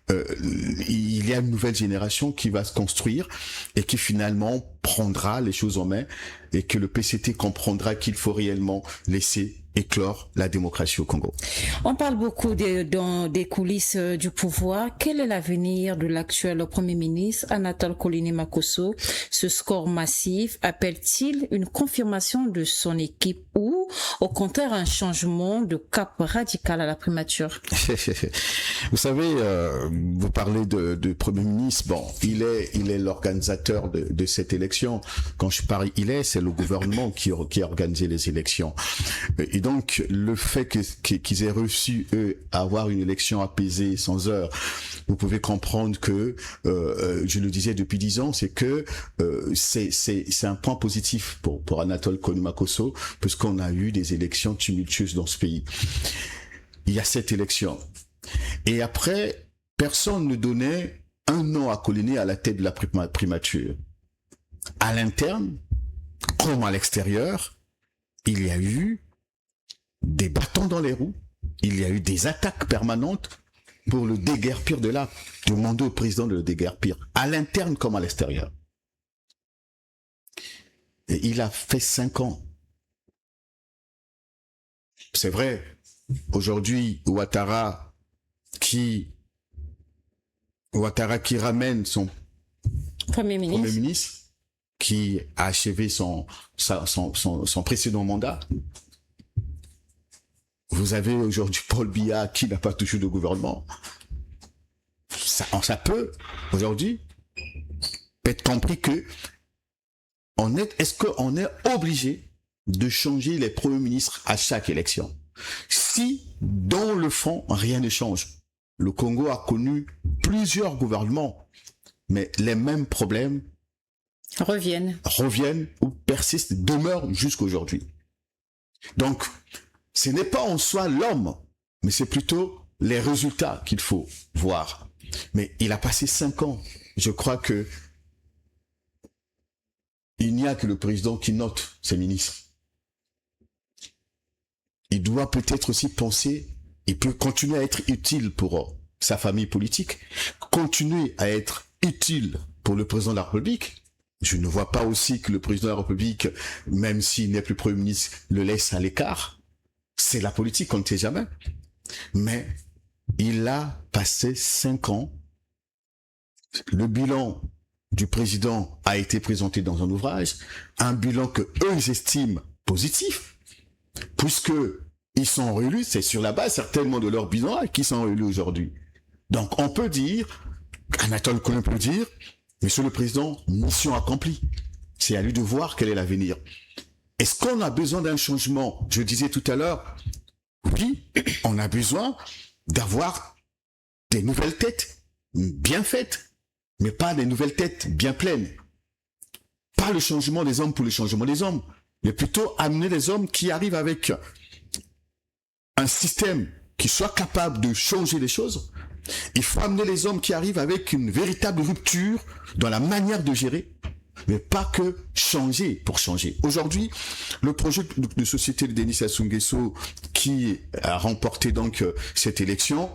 il y a une nouvelle génération qui va se construire et qui finalement prendra les choses en main et que le PCT comprendra qu'il faut réellement laisser éclore la démocratie au Congo. On parle beaucoup des coulisses du pouvoir. Quel est l'avenir de l'actuel Premier ministre Anatole Koliné-Makosso? Ce score massif appelle-t-il une confirmation de son équipe ou au contraire un changement de cap radical à la primature? Vous savez, vous parlez de Premier ministre. Bon, il est l'organisateur de cette élection. Quand je parle c'est le gouvernement qui a organisé les élections. Et donc, le fait qu'ils aient réussi, eux, à avoir une élection apaisée, sans heurts, vous pouvez comprendre que, je le disais depuis 10 ans, c'est que c'est un point positif pour Anatole Koliné-Makosso, puisqu'on a eu des élections tumultueuses dans ce pays. Il y a cette élection. Et après, personne ne donnait un nom à Koliné à la tête de la primature. À l'interne, comme à l'extérieur, il y a eu des bâtons dans les roues, il y a eu des attaques permanentes pour le déguerpir demander au président de le déguerpir, à l'interne comme à l'extérieur. Et il a fait 5 ans. C'est vrai, aujourd'hui, Ouattara qui ramène son Premier ministre, qui a achevé son précédent mandat. Vous avez aujourd'hui Paul Biya qui n'a pas touché de gouvernement. Ça peut, aujourd'hui, être compris que est-ce qu'on est obligé de changer les premiers ministres à chaque élection? Si, dans le fond, rien ne change. Le Congo a connu plusieurs gouvernements, mais les mêmes problèmes reviennent ou persistent, demeurent jusqu'aujourd'hui. Donc, ce n'est pas en soi l'homme, mais c'est plutôt les résultats qu'il faut voir. Mais il a passé 5 ans. Je crois que il n'y a que le président qui note ses ministres. Il doit peut-être aussi penser, il peut continuer à être utile pour sa famille politique, continuer à être utile pour le président de la République. Je ne vois pas aussi que le président de la République, même s'il n'est plus Premier ministre, le laisse à l'écart. C'est la politique, on ne sait jamais. Mais il a passé 5 ans. Le bilan du président a été présenté dans un ouvrage, un bilan que eux estiment positif, puisque ils sont réélus, c'est sur la base certainement de leur bilan qu'ils sont réélus aujourd'hui. Donc on peut dire, Anatole Colin peut dire, Monsieur le Président, mission accomplie. C'est à lui de voir quel est l'avenir. Est-ce qu'on a besoin d'un changement? Je disais tout à l'heure, oui, on a besoin d'avoir des nouvelles têtes bien faites, mais pas des nouvelles têtes bien pleines. Pas le changement des hommes pour le changement des hommes, mais plutôt amener des hommes qui arrivent avec un système qui soit capable de changer les choses. Il faut amener les hommes qui arrivent avec une véritable rupture dans la manière de gérer, mais pas que changer pour changer. Aujourd'hui, le projet de société de Denis Sassou Nguesso qui a remporté donc cette élection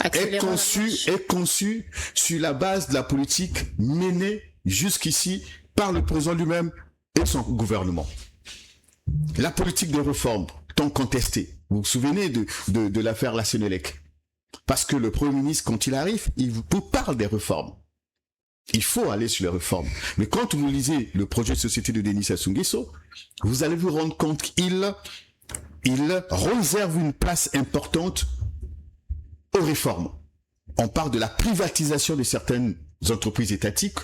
est conçu sur la base de la politique menée jusqu'ici par le président lui-même et son gouvernement. La politique de réforme, tant contestée. Vous vous souvenez de l'affaire La Sénélec? Parce que le Premier ministre, quand il arrive, il vous parle des réformes. Il faut aller sur les réformes. Mais quand vous lisez le projet de société de Denis Sassou Nguesso, vous allez vous rendre compte qu'il réserve une place importante aux réformes. On parle de la privatisation de certaines entreprises étatiques,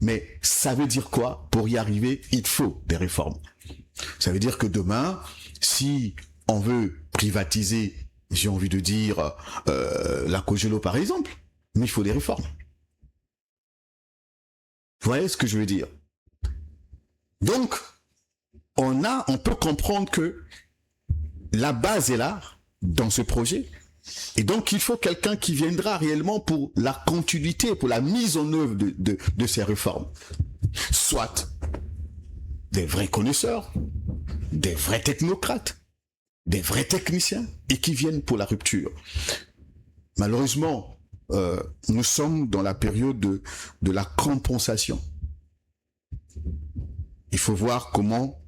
mais ça veut dire quoi? Pour y arriver, il faut des réformes. Ça veut dire que demain, si on veut privatiser, j'ai envie de dire, la Cogelo par exemple, mais il faut des réformes. Vous voyez ce que je veux dire? Donc, on peut comprendre que la base est là, dans ce projet, et donc il faut quelqu'un qui viendra réellement pour la continuité, pour la mise en œuvre de ces réformes. Soit des vrais connaisseurs, des vrais technocrates, des vrais techniciens, et qui viennent pour la rupture. Malheureusement, nous sommes dans la période de la compensation. Il faut voir comment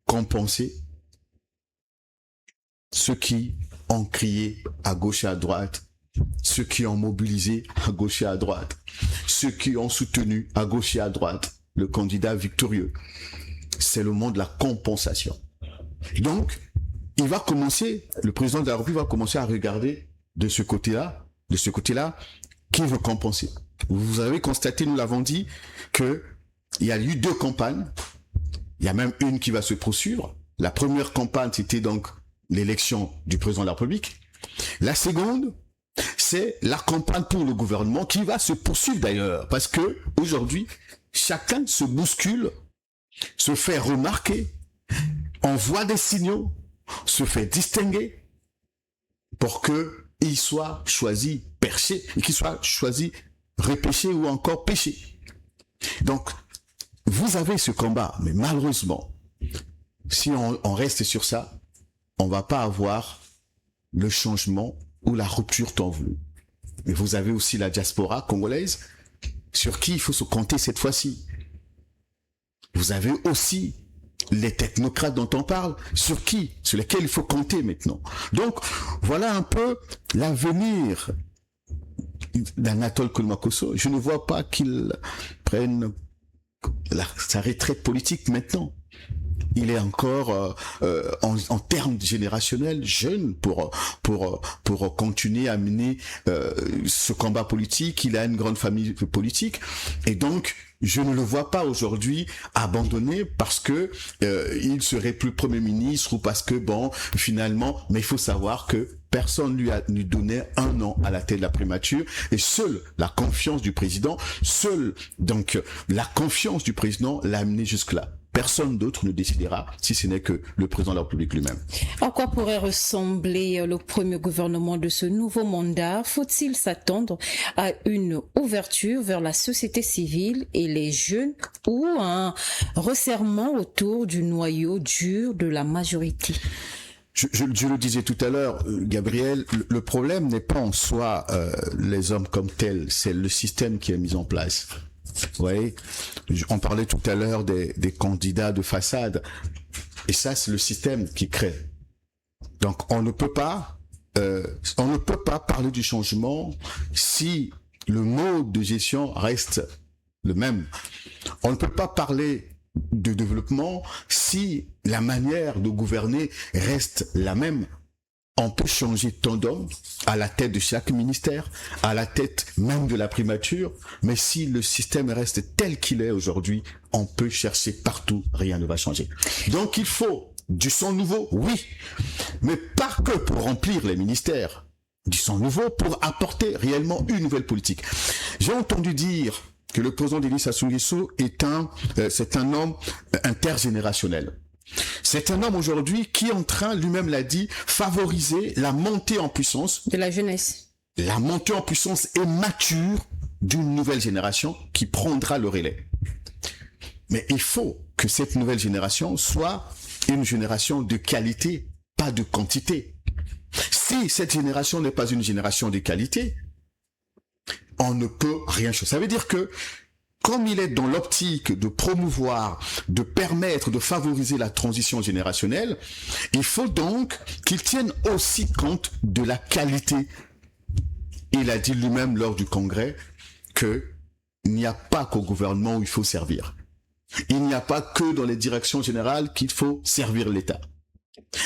compenser ceux qui ont crié à gauche et à droite, ceux qui ont mobilisé à gauche et à droite, ceux qui ont soutenu à gauche et à droite le candidat victorieux. C'est le moment de la compensation. Donc, le président de la République va commencer à regarder de ce côté-là, qui veut compenser. Vous avez constaté, nous l'avons dit, qu'il y a eu 2 campagnes. Il y a même une qui va se poursuivre. La première campagne, c'était donc l'élection du président de la République. La seconde, c'est la campagne pour le gouvernement qui va se poursuivre d'ailleurs. Parce que aujourd'hui, chacun se bouscule, se fait remarquer, envoie des signaux, se fait distinguer pour qu'il soit choisi perché, et qu'il soit choisi repêché ou encore pêché. Donc, vous avez ce combat, mais malheureusement, si on reste sur ça, on va pas avoir le changement ou la rupture tant voulu. Mais vous avez aussi la diaspora congolaise, sur qui il faut se compter cette fois-ci. Vous avez aussi les technocrates dont on parle, sur lesquels il faut compter maintenant. Donc, voilà un peu l'avenir d'Anatole Koulibaly. Je ne vois pas qu'il prenne sa retraite politique maintenant. Il est encore en termes générationnels jeune pour continuer à mener ce combat politique. Il a une grande famille politique et donc je ne le vois pas aujourd'hui abandonné parce que il serait plus Premier ministre ou parce que finalement, mais il faut savoir que personne lui donnait 1 an à la tête de la primature et seule la confiance du président l'a amené jusque-là. Personne d'autre ne décidera si ce n'est que le président de la République lui-même. À quoi pourrait ressembler le premier gouvernement de ce nouveau mandat? Faut-il s'attendre à une ouverture vers la société civile et les jeunes ou un resserrement autour du noyau dur de la majorité? Je le disais tout à l'heure, Gabriel, le problème n'est pas en soi les hommes comme tels, c'est le système qui est mis en place. Vous voyez, on parlait tout à l'heure des candidats de façade, et ça c'est le système qui crée Donc on ne peut pas parler du changement si le mode de gestion reste le même. On ne peut pas parler de développement si la manière de gouverner reste la même. On peut changer tant d'hommes à la tête de chaque ministère, à la tête même de la primature, mais si le système reste tel qu'il est aujourd'hui, on peut chercher partout, rien ne va changer. Donc il faut du sang nouveau, oui, mais pas que pour remplir les ministères, du sang nouveau pour apporter réellement une nouvelle politique. J'ai entendu dire que le président Denis Sassou Nguesso c'est un homme intergénérationnel. C'est un homme aujourd'hui qui est en train, lui-même l'a dit, favoriser la montée en puissance de la jeunesse. La montée en puissance et mature d'une nouvelle génération qui prendra le relais. Mais il faut que cette nouvelle génération soit une génération de qualité, pas de quantité. Si cette génération n'est pas une génération de qualité, on ne peut rien changer. Ça veut dire que, comme il est dans l'optique de promouvoir, de permettre, de favoriser la transition générationnelle, il faut donc qu'il tienne aussi compte de la qualité. Il a dit lui-même lors du congrès qu'il n'y a pas qu'au gouvernement où il faut servir. Il n'y a pas que dans les directions générales qu'il faut servir l'État.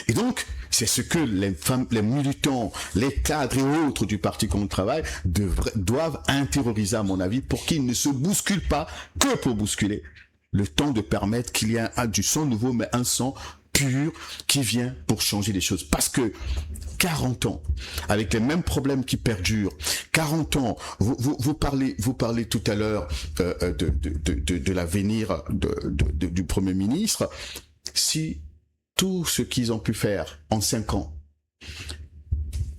Et donc, c'est ce que les militants, les cadres et autres du Parti contre le travail doivent intérioriser, à mon avis, pour qu'ils ne se bousculent pas que pour bousculer. Le temps de permettre qu'il y ait du sang nouveau, mais un sang pur qui vient pour changer les choses. Parce que 40 ans, avec les mêmes problèmes qui perdurent, 40 ans, vous parlez tout à l'heure de l'avenir du Premier ministre. Si tout ce qu'ils ont pu faire en 5 ans,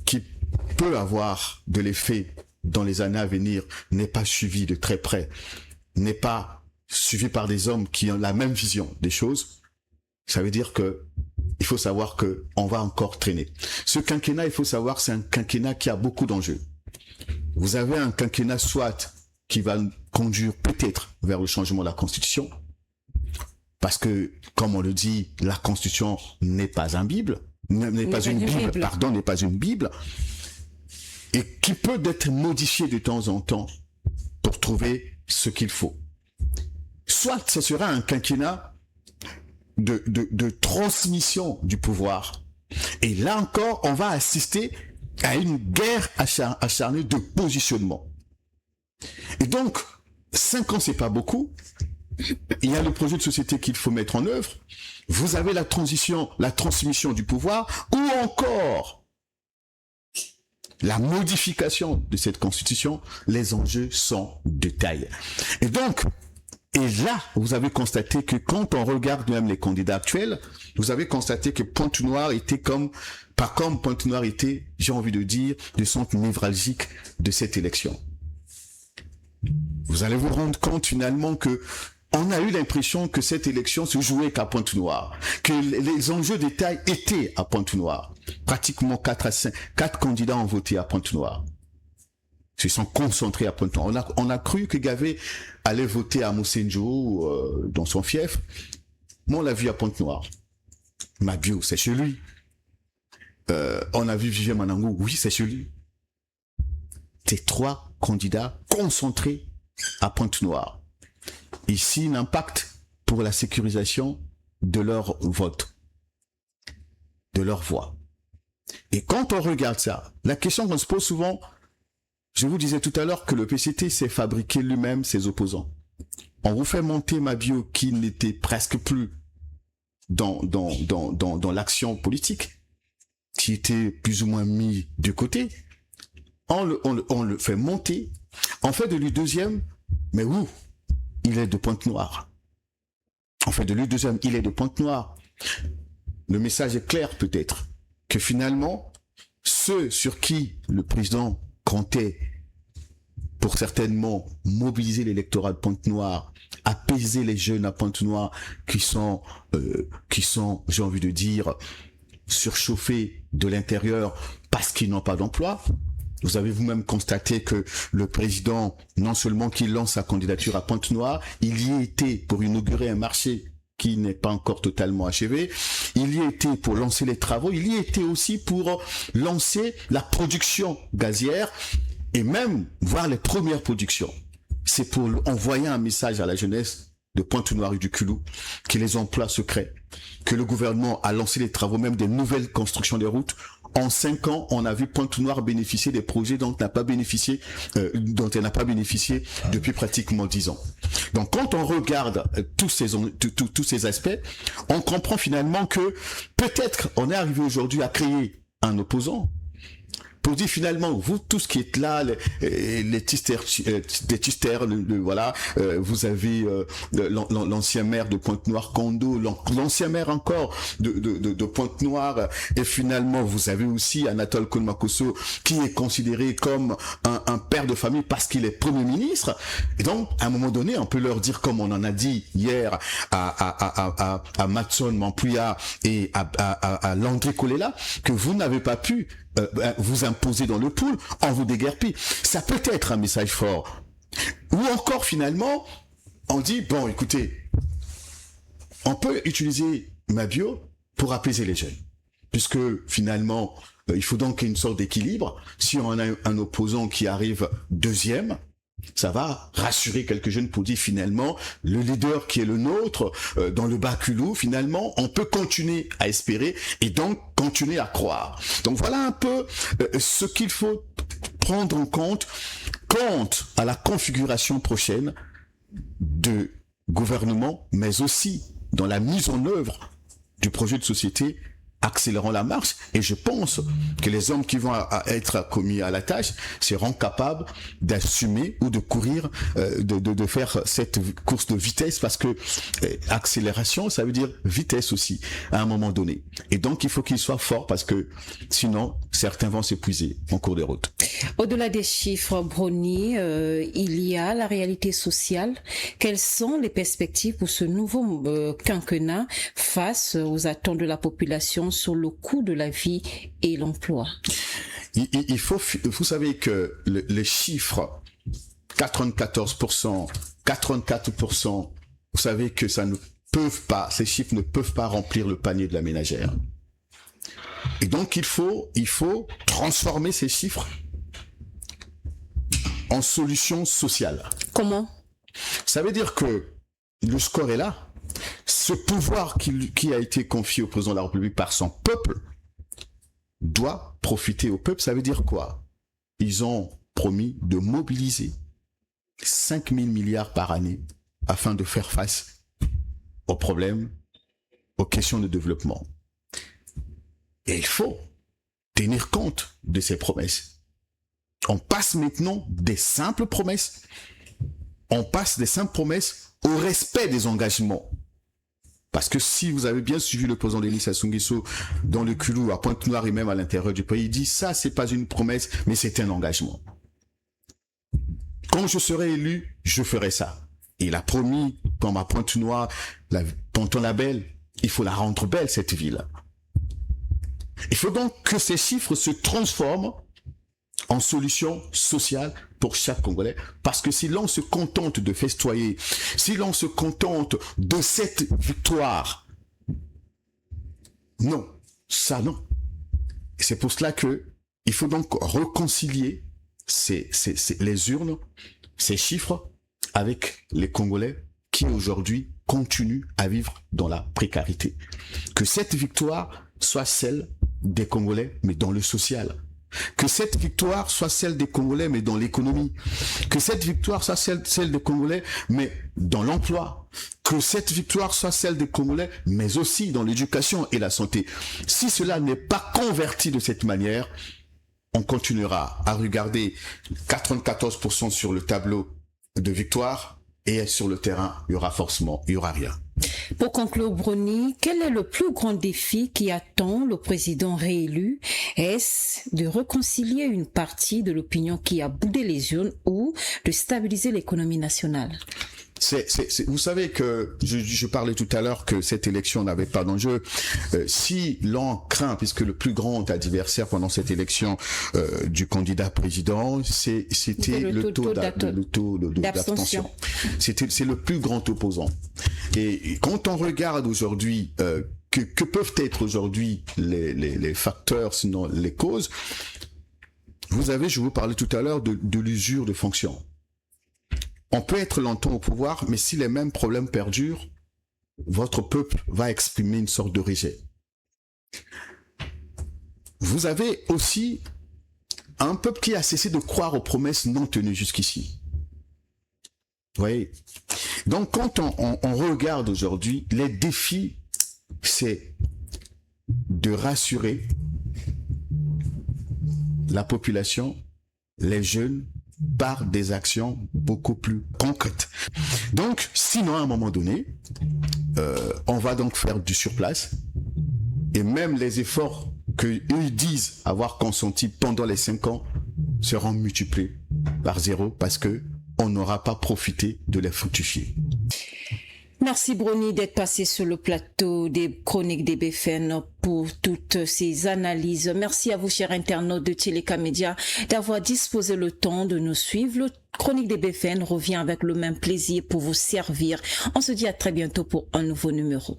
qui peut avoir de l'effet dans les années à venir, n'est pas suivi de très près, n'est pas suivi par des hommes qui ont la même vision des choses, ça veut dire que il faut savoir que on va encore traîner. Ce quinquennat, il faut savoir, c'est un quinquennat qui a beaucoup d'enjeux. Vous avez un quinquennat soit qui va conduire peut-être vers le changement de la Constitution, parce que, comme on le dit, la Constitution n'est pas une Bible, n'est pas une Bible, et qui peut être modifiée de temps en temps pour trouver ce qu'il faut. Soit ce sera un quinquennat de transmission du pouvoir. Et là encore, on va assister à une guerre acharnée de positionnement. Et donc, 5 ans, c'est pas beaucoup. Il y a le projet de société qu'il faut mettre en œuvre. Vous avez la transition, la transmission du pouvoir, ou encore la modification de cette constitution. Les enjeux sont de taille. Et donc, et là, vous avez constaté que quand on regarde même les candidats actuels, vous avez constaté que Pointe-Noire était pas comme Pointe-Noire était, j'ai envie de dire, le centre névralgique de cette élection. Vous allez vous rendre compte finalement que on a eu l'impression que cette élection se jouait qu'à Pointe-Noire, que les enjeux de taille étaient à Pointe-Noire. Pratiquement 4 candidats ont voté à Pointe-Noire. Se sont concentrés à Pointe-Noire. On a cru que Gavé allait voter à Moussenjo dans son fief. Mais on l'a vu à Pointe-Noire. Mabio, c'est chez lui. On a vu Vivien Manangou, oui, c'est chez lui. C'est 3 candidats concentrés à Pointe-Noire. Ici, l'impact pour la sécurisation de leur vote, de leur voix. Et quand on regarde ça, la question qu'on se pose souvent, je vous disais tout à l'heure que le PCT s'est fabriqué lui-même ses opposants. On vous fait monter Mabio qui n'était presque plus dans l'action politique, qui était plus ou moins mis de côté. On le fait monter, on fait de lui deuxième, mais où? Il est de Pointe-Noire. On fait de lui deuxième, il est de Pointe-Noire. Le message est clair peut-être, que finalement, ceux sur qui le président comptait pour certainement mobiliser l'électorat de Pointe-Noire, apaiser les jeunes à Pointe-Noire qui sont, j'ai envie de dire, surchauffés de l'intérieur parce qu'ils n'ont pas d'emploi. Vous avez vous-même constaté que le président, non seulement qu'il lance sa candidature à Pointe-Noire, il y était pour inaugurer un marché qui n'est pas encore totalement achevé. Il y était pour lancer les travaux, il y était aussi pour lancer la production gazière et même voir les premières productions. C'est pour envoyer un message à la jeunesse de Pointe-Noire et du Culou que les emplois se créent, que le gouvernement a lancé les travaux, même des nouvelles constructions des routes. En 5 ans, on a vu Pointe-Noire bénéficier des projets dont elle n'a pas bénéficié depuis pratiquement 10 ans. Donc, quand on regarde tous ces aspects, on comprend finalement que peut-être on est arrivé aujourd'hui à créer un opposant pour dire finalement, vous tous qui êtes là, les Tisters, voilà, vous avez l'ancien maire de Pointe-Noire, Kondo, l'ancien maire encore de Pointe-Noire, et finalement vous avez aussi Anatole Kono-Makosso qui est considéré comme un père de famille parce qu'il est Premier ministre. Et donc, à un moment donné, on peut leur dire, comme on en a dit hier à Matson Mampouya et à Landry Kolela, que vous n'avez pas pu vous imposer dans le pool, on vous déguerpit. Ça peut être un message fort. Ou encore, finalement, on dit, bon, écoutez, on peut utiliser Mabio pour apaiser les jeunes. Puisque, finalement, il faut donc une sorte d'équilibre. Si on a un opposant qui arrive deuxième, ça va rassurer quelques jeunes pour dire finalement, le leader qui est le nôtre, dans le Baculou, finalement, on peut continuer à espérer et donc continuer à croire. Donc voilà un peu ce qu'il faut prendre en compte quant à la configuration prochaine de gouvernement, mais aussi dans la mise en œuvre du projet de société accélérant la marche, et je pense que les hommes qui vont être commis à la tâche seront capables d'assumer ou de courir, de faire cette course de vitesse, parce que accélération, ça veut dire vitesse aussi, à un moment donné. Et donc, il faut qu'ils soient forts, parce que sinon, certains vont s'épuiser en cours de route. Au-delà des chiffres, Brony, il y a la réalité sociale. Quelles sont les perspectives pour ce nouveau quinquennat face aux attentes de la population sur le coût de la vie et l'emploi? Il faut, vous savez que les chiffres 94%, 84%, vous savez que ces chiffres ne peuvent pas remplir le panier de la ménagère. Et donc il faut transformer ces chiffres en solutions sociales. Comment? Ça veut dire que le score est là. Ce pouvoir qui a été confié au président de la République par son peuple doit profiter au peuple. Ça veut dire quoi? Ils ont promis de mobiliser 5 000 milliards par année afin de faire face aux problèmes, aux questions de développement. Et il faut tenir compte de ces promesses. On passe maintenant des simples promesses. On passe des simples promesses au respect des engagements. Parce que si vous avez bien suivi le président Denis Sassou Nguesso dans le Culou, à Pointe-Noire et même à l'intérieur du pays, il dit ça, c'est pas une promesse, mais c'est un engagement. Quand je serai élu, je ferai ça. Et il a promis, comme à Pointe-Noire, Ponton-la-Belle, il faut la rendre belle, cette ville. Il faut donc que ces chiffres se transforment en solution sociale pour chaque Congolais, parce que si l'on se contente de festoyer, si l'on se contente de cette victoire, non, ça non. Et c'est pour cela que il faut donc réconcilier les urnes, ces chiffres, avec les Congolais qui aujourd'hui continuent à vivre dans la précarité. Que cette victoire soit celle des Congolais, mais dans le social. Que cette victoire soit celle des Congolais, mais dans l'économie. Que cette victoire soit celle des Congolais, mais dans l'emploi. Que cette victoire soit celle des Congolais, mais aussi dans l'éducation et la santé. Si cela n'est pas converti de cette manière, on continuera à regarder 94% sur le tableau de victoire, et sur le terrain, il y aura rien. Pour conclure, Brony, quel est le plus grand défi qui attend le président réélu? Est-ce de réconcilier une partie de l'opinion qui a boudé les urnes ou de stabiliser l'économie nationale? Vous savez que je parlais tout à l'heure que cette élection n'avait pas d'enjeu. Si l'on craint, puisque le plus grand adversaire pendant cette élection du candidat président, c'était le taux d'abstention. C'est le plus grand opposant. Et quand on regarde aujourd'hui que peuvent être aujourd'hui les facteurs, sinon les causes, je vous parlais tout à l'heure de l'usure de fonction. On peut être longtemps au pouvoir, mais si les mêmes problèmes perdurent, votre peuple va exprimer une sorte de rejet. Vous avez aussi un peuple qui a cessé de croire aux promesses non tenues jusqu'ici. Vous voyez? Donc quand on regarde aujourd'hui, les défis, c'est de rassurer la population, les jeunes, par des actions beaucoup plus concrètes. Donc, sinon, à un moment donné, on va donc faire du surplace, et même les efforts qu'eux disent avoir consentis pendant les 5 ans seront multipliés par 0 parce que on n'aura pas profité de les fructifier. Merci Brony d'être passé sur le plateau des Chroniques des BFN pour toutes ces analyses. Merci à vous, chers internautes de Téléka Média, d'avoir disposé le temps de nous suivre. Le Chronique des BFN revient avec le même plaisir pour vous servir. On se dit à très bientôt pour un nouveau numéro.